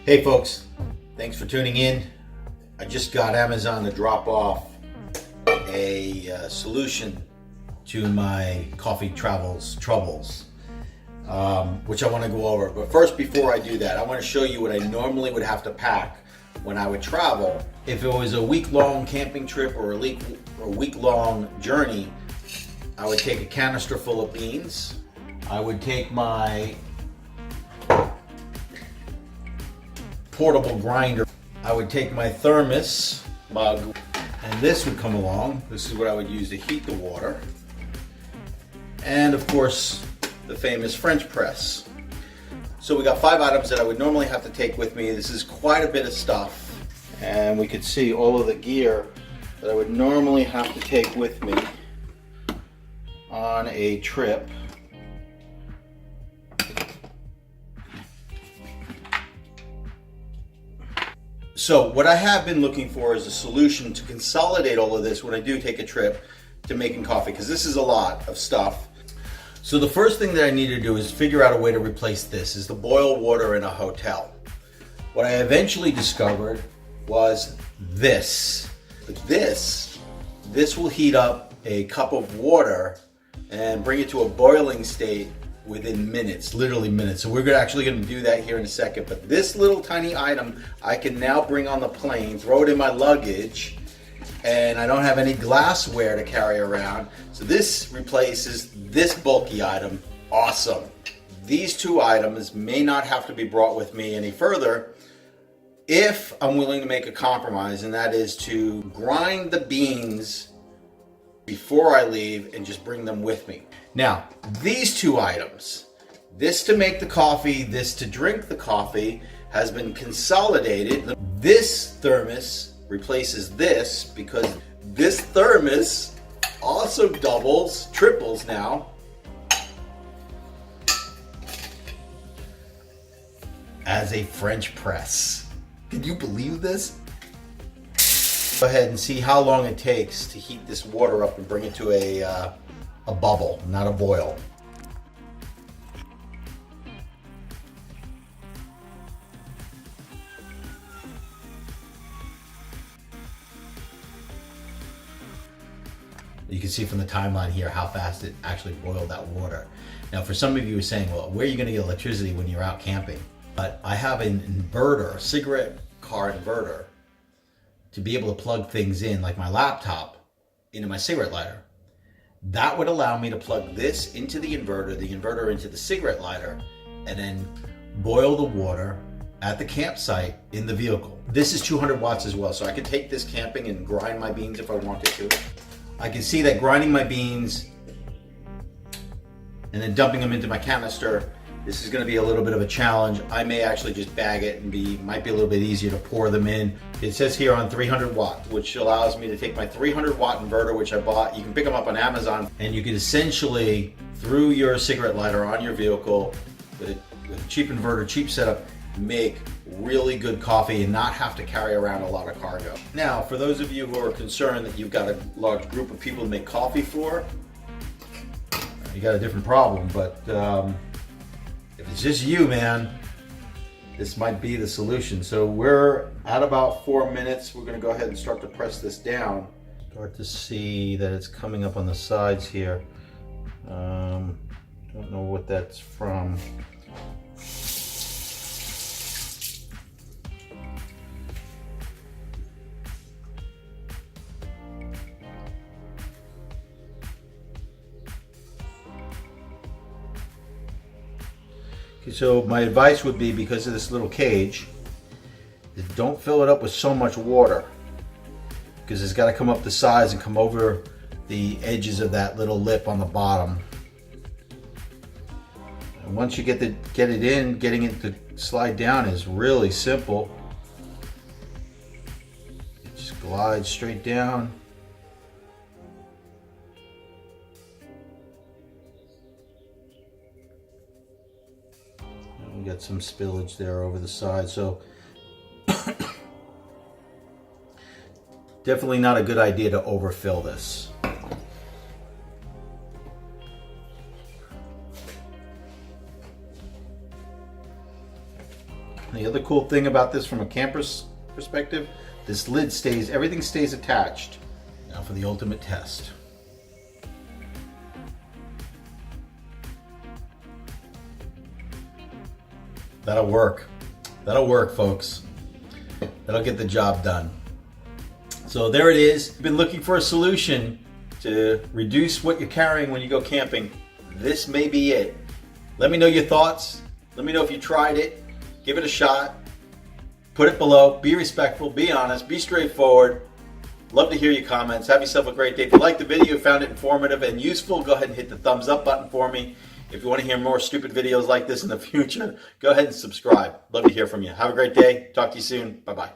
Hey folks, thanks for tuning in. I just got Amazon to drop off a solution to my coffee troubles, which I want to go over. But first, before I do that, I want to show you what I normally would have to pack when I would travel. If it was a week-long camping trip or a week-long journey, I would take a canister full of beans. I would take my portable grinder. I would take my thermos mug, and this would come along. This is what I would use to heat the water. And of course, the famous French press. So we got 5 items that I would normally have to take with me. This is quite a bit of stuff. And we could see all of the gear that I would normally have to take with me on a trip. So what I have been looking for is a solution to consolidate all of this when I do take a trip to making coffee, because this is a lot of stuff. So the first thing that I need to do is figure out a way to replace this, is the boil water in a hotel. What I eventually discovered was this. This will heat up a cup of water and bring it to a boiling state within minutes, literally minutes. So we're actually going to do that here in a second. But this little tiny item I can now bring on the plane, throw it in my luggage, and I don't have any glassware to carry around. So this replaces this bulky item. Awesome. These 2 items may not have to be brought with me any further if I'm willing to make a compromise, and that is to grind the beans before I leave and just bring them with me. Now, these 2 items, this to make the coffee, this to drink the coffee, has been consolidated. This thermos replaces this, because this thermos also triples now as a French press. Can you believe this? Go ahead and see how long it takes to heat this water up and bring it to a bubble, not a boil. You can see from the timeline here how fast it actually boiled that water. Now, for some of you who are saying, well, where are you going to get electricity when you're out camping? But I have an inverter, a cigarette car inverter, to be able to plug things in, like my laptop, into my cigarette lighter. That would allow me to plug this into the inverter into the cigarette lighter, and then boil the water at the campsite in the vehicle. This is 200 watts as well, so I could take this camping and grind my beans if I wanted to. I can see that grinding my beans and then dumping them into my canister, this is going to be a little bit of a challenge. I may actually just bag it and might be a little bit easier to pour them in. It says here on 300 watt, which allows me to take my 300 watt inverter, which I bought. You can pick them up on Amazon, and you can essentially, through your cigarette lighter on your vehicle, with a cheap inverter, cheap setup, make really good coffee and not have to carry around a lot of cargo. Now, for those of you who are concerned that you've got a large group of people to make coffee for, you got a different problem, but if it's just you, man, this might be the solution. So we're at about 4 minutes. We're going to go ahead and start to press this down. Start to see that it's coming up on the sides here. Don't know what that's from. So my advice would be, because of this little cage, is don't fill it up with so much water, because it's got to come up the sides and come over the edges of that little lip on the bottom. And once you get it in, getting it to slide down is really simple. It just glides straight down. We got some spillage there over the side, so definitely not a good idea to overfill this. The other cool thing about this from a camper's perspective, this lid stays, everything stays attached. Now for the ultimate test. That'll work. That'll work, folks. That'll get the job done. So there it is. You've been looking for a solution to reduce what you're carrying when you go camping. This may be it. Let me know your thoughts. Let me know if you tried it. Give it a shot. Put it below. Be respectful. Be honest. Be straightforward. Love to hear your comments. Have yourself a great day. If you liked the video, found it informative and useful, go ahead and hit the thumbs up button for me. If you want to hear more stupid videos like this in the future, go ahead and subscribe. Love to hear from you. Have a great day. Talk to you soon. Bye-bye.